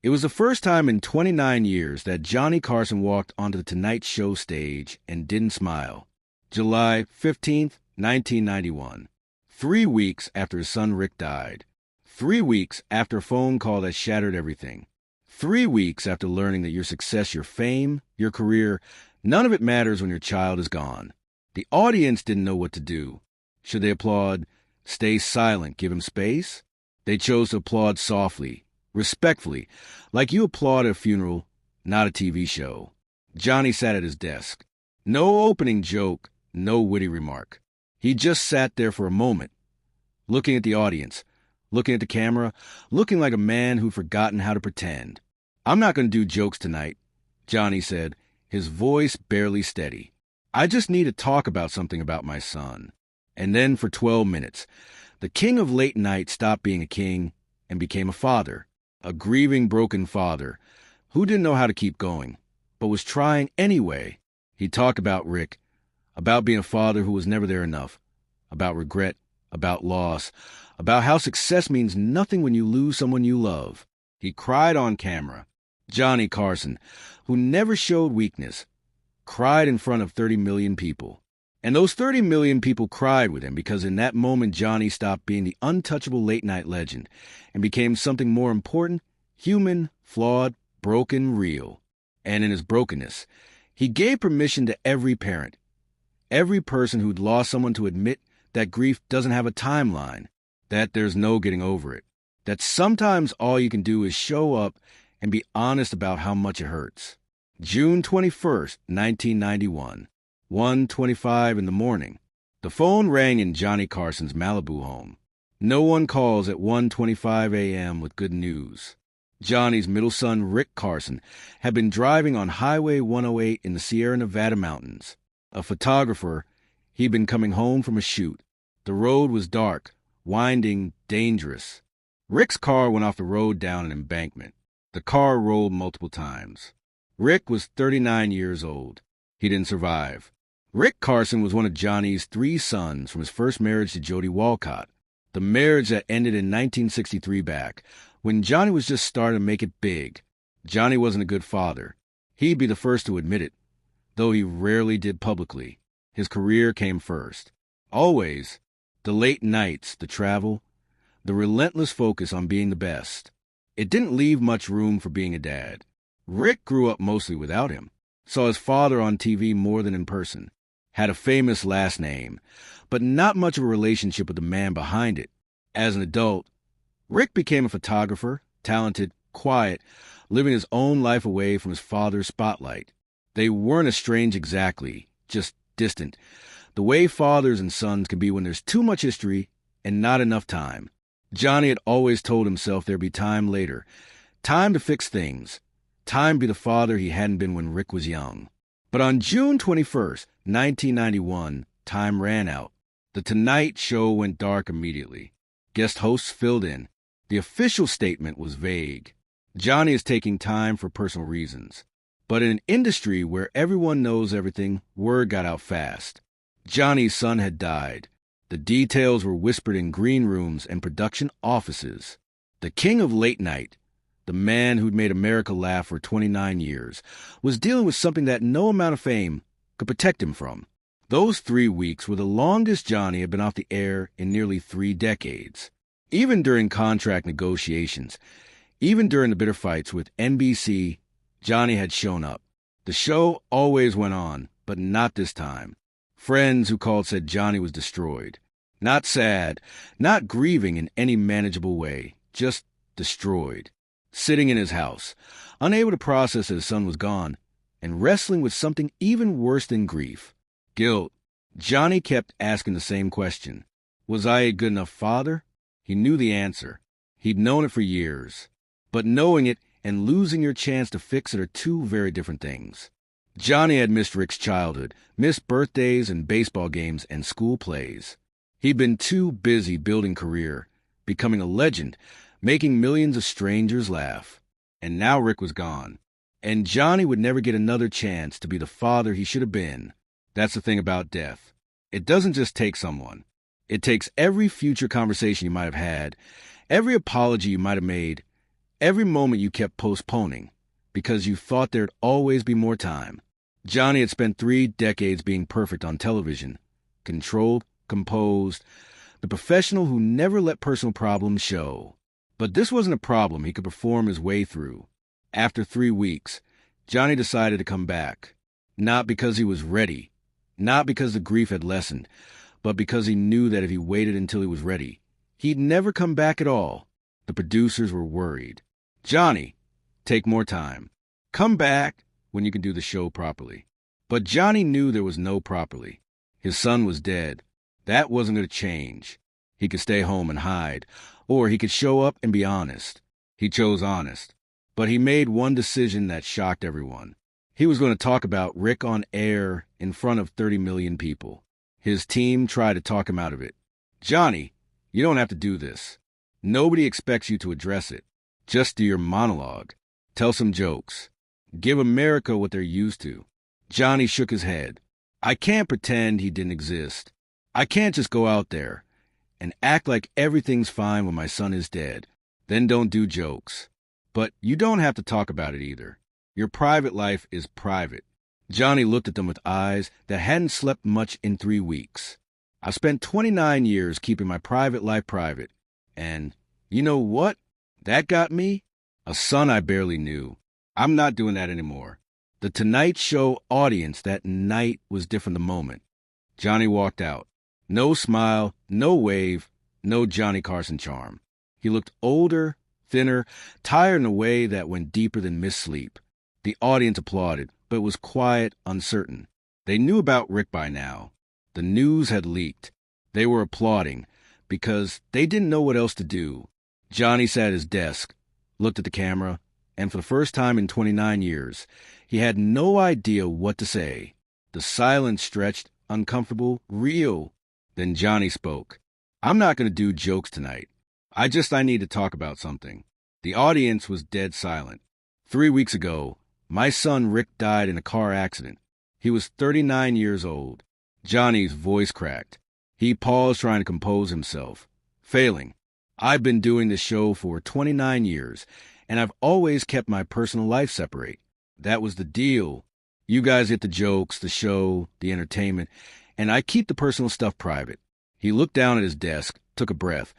It was the first time in 29 years that Johnny Carson walked onto the Tonight Show stage and didn't smile. July 15th, 1991. 3 weeks after his son Rick died. 3 weeks after a phone call that shattered everything. 3 weeks after learning that your success, your fame, your career, none of it matters when your child is gone. The audience didn't know what to do. Should they applaud, stay silent, give him space? They chose to applaud softly, respectfully, like you applaud at a funeral, not a TV show. Johnny sat at his desk. No opening joke, no witty remark. He just sat there for a moment, looking at the audience, looking at the camera, looking like a man who'd forgotten how to pretend. "I'm not going to do jokes tonight," Johnny said, his voice barely steady. "I just need to talk about something about my son." And then for 12 minutes, the king of late night stopped being a king and became a father, a grieving, broken father who didn't know how to keep going, but was trying anyway. He talked about Rick, about being a father who was never there enough, about regret, about loss, about how success means nothing when you lose someone you love. He cried on camera. Johnny Carson, who never showed weakness, cried in front of 30 million people. And those 30 million people cried with him because in that moment Johnny stopped being the untouchable late-night legend and became something more important, human, flawed, broken, real. And in his brokenness, he gave permission to every parent, every person who'd lost someone to admit that grief doesn't have a timeline, that there's no getting over it, that sometimes all you can do is show up and be honest about how much it hurts. June 21st, 1991, 1:25 in the morning. The phone rang in Johnny Carson's Malibu home. No one calls at 1:25 a.m. with good news. Johnny's middle son, Rick Carson, had been driving on Highway 108 in the Sierra Nevada mountains. A photographer, he'd been coming home from a shoot. The road was dark, winding, dangerous. Rick's car went off the road down an embankment. The car rolled multiple times. Rick was 39 years old. He didn't survive. Rick Carson was one of Johnny's 3 sons from his first marriage to Jody Walcott, the marriage that ended in 1963 back, when Johnny was just starting to make it big. Johnny wasn't a good father. He'd be the first to admit it, though he rarely did publicly. His career came first. Always. The late nights, the travel, the relentless focus on being the best. It didn't leave much room for being a dad. Rick grew up mostly without him, saw his father on TV more than in person, had a famous last name, but not much of a relationship with the man behind it. As an adult, Rick became a photographer, talented, quiet, living his own life away from his father's spotlight. They weren't estranged exactly, just distant, the way fathers and sons can be when there's too much history and not enough time. Johnny had always told himself there'd be time later, time to fix things, time to be the father he hadn't been when Rick was young. But on June 21st, 1991, time ran out. The Tonight Show went dark immediately. Guest hosts filled in. The official statement was vague. Johnny is taking time for personal reasons. But in an industry where everyone knows everything, word got out fast. Johnny's son had died. The details were whispered in green rooms and production offices. The king of late night, the man who'd made America laugh for 29 years, was dealing with something that no amount of fame could protect him from. Those 3 weeks were the longest Johnny had been off the air in nearly 3 decades. Even during contract negotiations, even during the bitter fights with NBC, Johnny had shown up. The show always went on, but not this time. Friends who called said Johnny was destroyed. Not sad, not grieving in any manageable way, just destroyed. Sitting in his house, unable to process that his son was gone, and wrestling with something even worse than grief. Guilt. Johnny kept asking the same question. Was I a good enough father? He knew the answer. He'd known it for years. But knowing it and losing your chance to fix it are 2 very different things. Johnny had missed Rick's childhood, missed birthdays and baseball games and school plays. He'd been too busy building career, becoming a legend, making millions of strangers laugh. And now Rick was gone. And Johnny would never get another chance to be the father he should have been. That's the thing about death. It doesn't just take someone. It takes every future conversation you might have had, every apology you might have made, Every moment you kept postponing because you thought there'd always be more time. Johnny had spent 3 decades being perfect on television, controlled, composed, the professional who never let personal problems show. But this wasn't a problem he could perform his way through. After 3 weeks, Johnny decided to come back. Not because he was ready, not because the grief had lessened, but because he knew that if he waited until he was ready, he'd never come back at all. The producers were worried. Johnny, take more time. Come back when you can do the show properly. But Johnny knew there was no properly. His son was dead. That wasn't going to change. He could stay home and hide, or he could show up and be honest. He chose honest. But he made one decision that shocked everyone. He was going to talk about Rick on air in front of 30 million people. His team tried to talk him out of it. Johnny, you don't have to do this. Nobody expects you to address it. Just do your monologue. Tell some jokes. Give America what they're used to. Johnny shook his head. I can't pretend he didn't exist. I can't just go out there and act like everything's fine when my son is dead. Then don't do jokes. But you don't have to talk about it either. Your private life is private. Johnny looked at them with eyes that hadn't slept much in 3 weeks. I've spent 29 years keeping my private life private. And you know what? That got me a son I barely knew. I'm not doing that anymore. The Tonight Show audience that night was different the moment. Johnny walked out. No smile, no wave, no Johnny Carson charm. He looked older, thinner, tired in a way that went deeper than missed sleep. The audience applauded, but was quiet, uncertain. They knew about Rick by now. The news had leaked. They were applauding because they didn't know what else to do. Johnny sat at his desk, looked at the camera, and for the first time in 29 years, he had no idea what to say. The silence stretched, uncomfortable, real. Then Johnny spoke. I'm not going to do jokes tonight. I need to talk about something. The audience was dead silent. 3 weeks ago, my son Rick died in a car accident. He was 39 years old. Johnny's voice cracked. He paused trying to compose himself. Failing. I've been doing this show for 29 years, and I've always kept my personal life separate. That was the deal. You guys get the jokes, the show, the entertainment, and I keep the personal stuff private. He looked down at his desk, took a breath.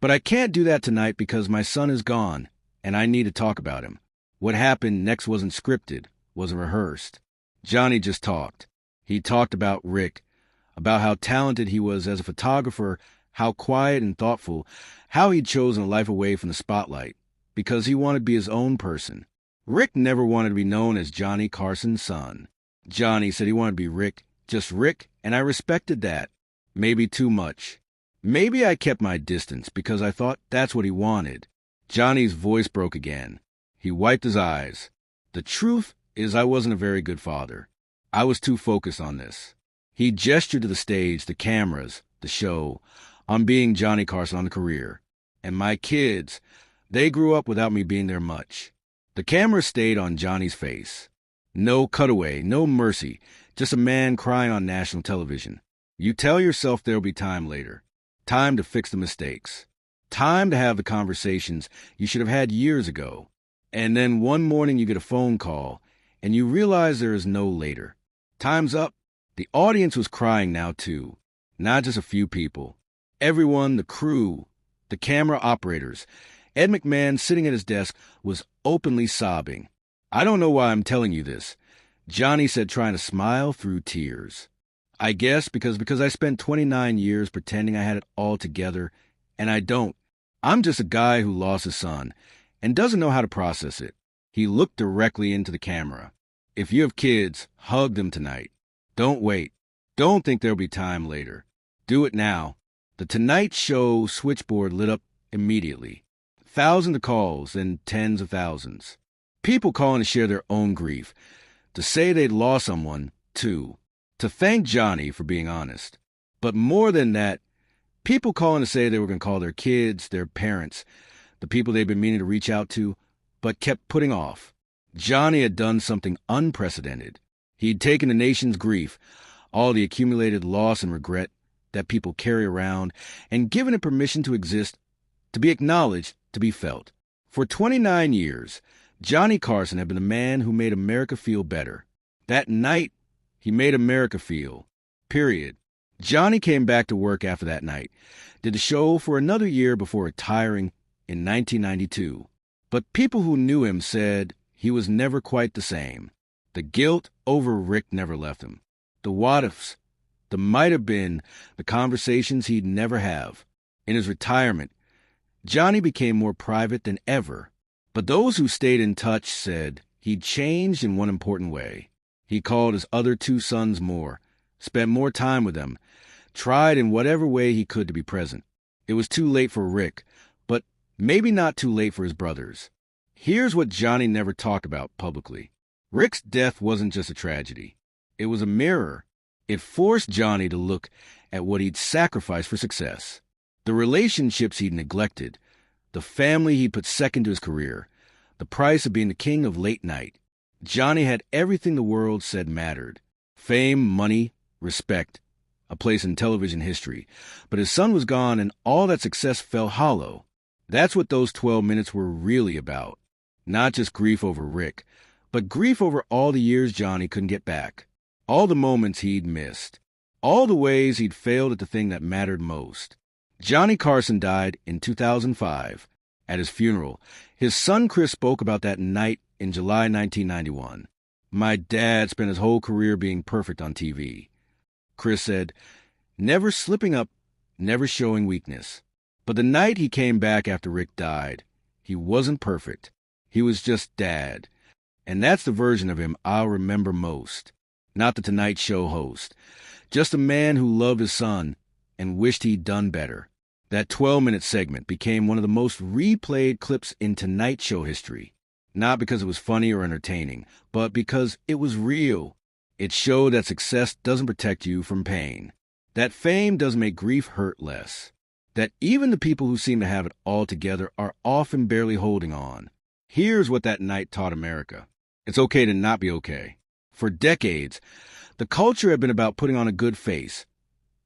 But I can't do that tonight because my son is gone, and I need to talk about him. What happened next wasn't scripted, wasn't rehearsed. Johnny just talked. He talked about Rick, about how talented he was as a photographer, how quiet and thoughtful, how he'd chosen a life away from the spotlight, because he wanted to be his own person. Rick never wanted to be known as Johnny Carson's son. Johnny said he wanted to be Rick, just Rick, and I respected that. Maybe too much. Maybe I kept my distance because I thought that's what he wanted. Johnny's voice broke again. He wiped his eyes. The truth is I wasn't a very good father. I was too focused on this. He gestured to the stage, the cameras, the show, on being Johnny Carson on the career. And my kids, they grew up without me being there much. The camera stayed on Johnny's face. No cutaway, no mercy, just a man crying on national television. You tell yourself there'll be time later. Time to fix the mistakes. Time to have the conversations you should have had years ago. And then one morning you get a phone call, and you realize there is no later. Time's up. The audience was crying now, too. Not just a few people. Everyone, the crew, the camera operators. Ed McMahon, sitting at his desk, was openly sobbing. I don't know why I'm telling you this, Johnny said, trying to smile through tears. I guess because I spent 29 years pretending I had it all together, and I don't. I'm just a guy who lost his son and doesn't know how to process it. He looked directly into the camera. If you have kids, hug them tonight. Don't wait. Don't think there'll be time later. Do it now. The Tonight Show switchboard lit up immediately. Thousands of calls and tens of thousands. People calling to share their own grief, to say they'd lost someone, too, to thank Johnny for being honest. But more than that, people calling to say they were going to call their kids, their parents, the people they'd been meaning to reach out to, but kept putting off. Johnny had done something unprecedented. He'd taken the nation's grief, all the accumulated loss and regret that people carry around, and given it permission to exist, to be acknowledged, to be felt. For 29 years, Johnny Carson had been the man who made America feel better. That night, he made America feel. Period. Johnny came back to work after that night, did the show for another year before retiring in 1992. But people who knew him said he was never quite the same. The guilt over Rick never left him. The what-ifs, the might-have-been, the conversations he'd never have. In his retirement, Johnny became more private than ever. But those who stayed in touch said he'd changed in one important way. He called his other two sons more, spent more time with them, tried in whatever way he could to be present. It was too late for Rick, but maybe not too late for his brothers. Here's what Johnny never talked about publicly. Rick's death wasn't just a tragedy. It was a mirror. It forced Johnny to look at what he'd sacrificed for success. The relationships he'd neglected, the family he put second to his career, the price of being the king of late night. Johnny had everything the world said mattered. Fame, money, respect, a place in television history. But his son was gone and all that success fell hollow. That's what those 12 minutes were really about. Not just grief over Rick, but grief over all the years Johnny couldn't get back. All the moments he'd missed. All the ways he'd failed at the thing that mattered most. Johnny Carson died in 2005. At his funeral, his son Chris spoke about that night in July 1991. My dad spent his whole career being perfect on TV. Chris said, never slipping up, never showing weakness. But the night he came back after Rick died, he wasn't perfect. He was just Dad. And that's the version of him I'll remember most. Not the Tonight Show host. Just a man who loved his son and wished he'd done better. That 12-minute segment became one of the most replayed clips in Tonight Show history. Not because it was funny or entertaining, but because it was real. It showed that success doesn't protect you from pain. That fame doesn't make grief hurt less. That even the people who seem to have it all together are often barely holding on. Here's what that night taught America. It's okay to not be okay. For decades, the culture had been about putting on a good face,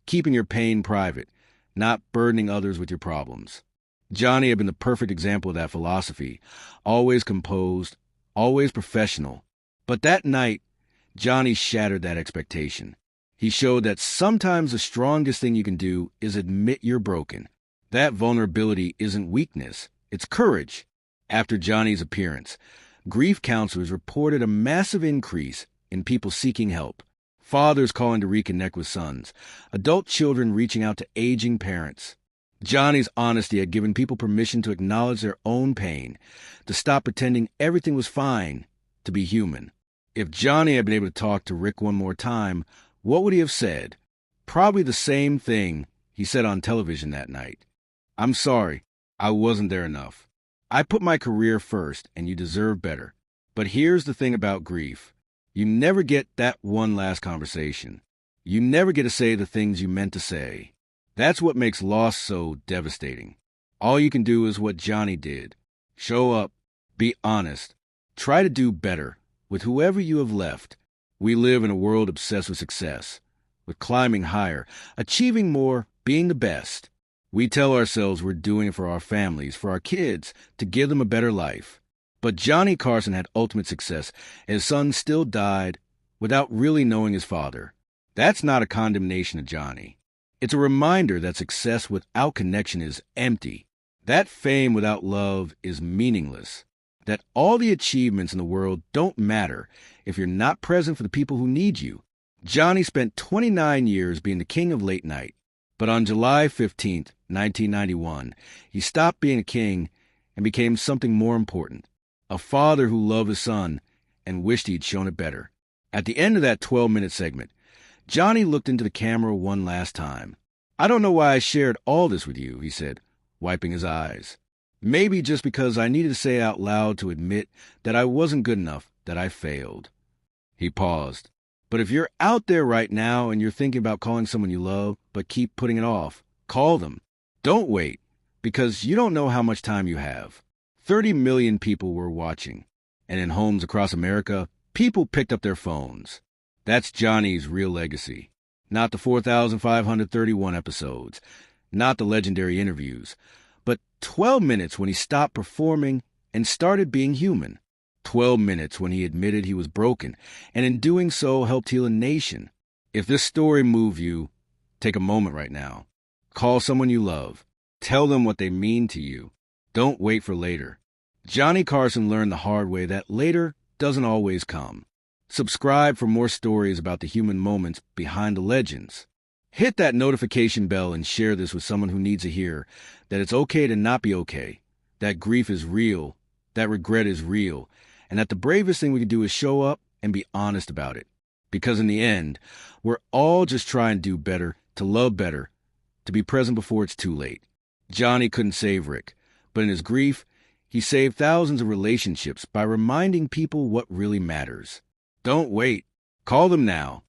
keeping your pain private, not burdening others with your problems. Johnny had been the perfect example of that philosophy, always composed, always professional. But that night, Johnny shattered that expectation. He showed that sometimes the strongest thing you can do is admit you're broken. That vulnerability isn't weakness, it's courage. After Johnny's appearance, grief counselors reported a massive increase in people seeking help. Fathers calling to reconnect with sons, adult children reaching out to aging parents. Johnny's honesty had given people permission to acknowledge their own pain, to stop pretending everything was fine, to be human. If Johnny had been able to talk to Rick one more time, what would he have said? Probably the same thing he said on television that night. I'm sorry, I wasn't there enough. I put my career first, and you deserve better. But here's the thing about grief. You never get that one last conversation. You never get to say the things you meant to say. That's what makes loss so devastating. All you can do is what Johnny did. Show up. Be honest. Try to do better with whoever you have left. We live in a world obsessed with success, with climbing higher, achieving more, being the best. We tell ourselves we're doing it for our families, for our kids, to give them a better life. But Johnny Carson had ultimate success. His son still died without really knowing his father. That's not a condemnation of Johnny. It's a reminder that success without connection is empty. That fame without love is meaningless. That all the achievements in the world don't matter if you're not present for the people who need you. Johnny spent 29 years being the king of late night. But on July 15th, 1991, he stopped being a king and became something more important. A father who loved his son and wished he'd shown it better. At the end of that 12-minute segment, Johnny looked into the camera one last time. I don't know why I shared all this with you, he said, wiping his eyes. Maybe just because I needed to say out loud to admit that I wasn't good enough, that I failed. He paused. But if you're out there right now and you're thinking about calling someone you love, but keep putting it off, call them. Don't wait, because you don't know how much time you have. 30 million people were watching, and in homes across America, people picked up their phones. That's Johnny's real legacy. Not the 4,531 episodes, not the legendary interviews, but 12 minutes when he stopped performing and started being human. 12 minutes when he admitted he was broken, and in doing so helped heal a nation. If this story moved you, take a moment right now. Call someone you love. Tell them what they mean to you. Don't wait for later. Johnny Carson learned the hard way that later doesn't always come. Subscribe for more stories about the human moments behind the legends. Hit that notification bell and share this with someone who needs to hear that it's okay to not be okay, that grief is real, that regret is real, and that the bravest thing we can do is show up and be honest about it. Because in the end, we're all just trying to do better, to love better, to be present before it's too late. Johnny couldn't save Rick, but in his grief, he saved thousands of relationships by reminding people what really matters. Don't wait. Call them now.